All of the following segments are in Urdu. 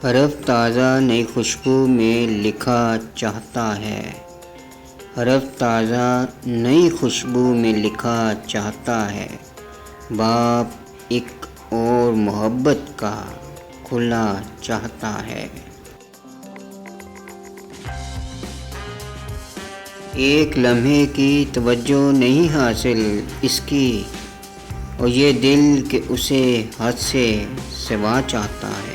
حرف تازہ نئی خوشبو میں لکھا چاہتا ہے، حرف تازہ نئی خوشبو میں لکھا چاہتا ہے، باب ایک اور محبت کا کھلا چاہتا ہے۔ ایک لمحے کی توجہ نہیں حاصل اس کی، اور یہ دل کہ اسے حد سے سوا چاہتا ہے،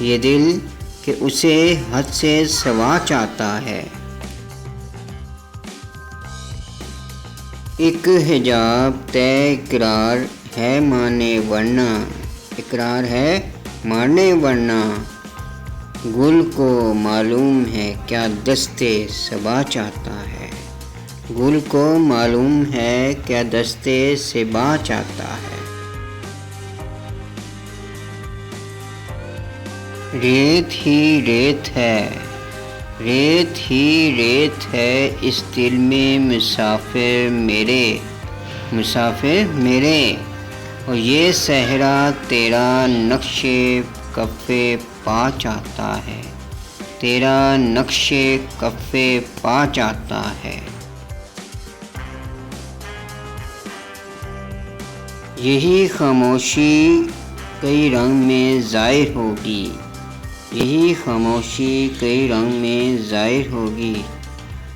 یہ دل کہ اسے حد سے سوا چاہتا ہے۔ ایک حجاب طے اقرار ہے مانے ورنہ، اقرار ہے مانے ورنہ، گل کو معلوم ہے کیا دستے صبا چاہتا ہے، گل کو معلوم ہے کیا دستے صبا چاہتا ہے۔ ریت ہی ریت ہے، ریت ہی ریت ہے اس دل میں مسافر میرے، مسافر میرے، اور یہ صحرا تیرا نقش کف پا چاہتا ہے، تیرا نقش کف پا چاہتا ہے۔ یہی خاموشی کئی رنگ میں ظاہر ہوگی، یہی خاموشی کئی رنگ میں ظاہر ہوگی،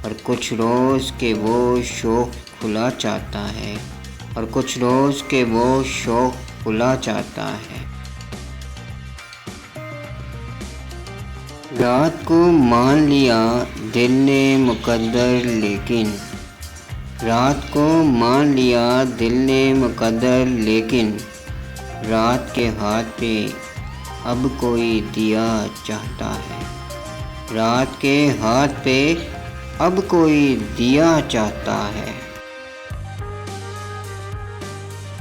اور کچھ روز کہ وہ شوق کھلا چاہتا ہے، اور کچھ روز کہ وہ شوق کھلا چاہتا ہے۔ رات کو مان لیا دل نے مقدر لیکن، رات کو مان لیا دل نے مقدر لیکن، رات کے ہاتھ پہ اب کوئی دیا چاہتا ہے، رات کے ہاتھ پہ اب کوئی دیا چاہتا ہے۔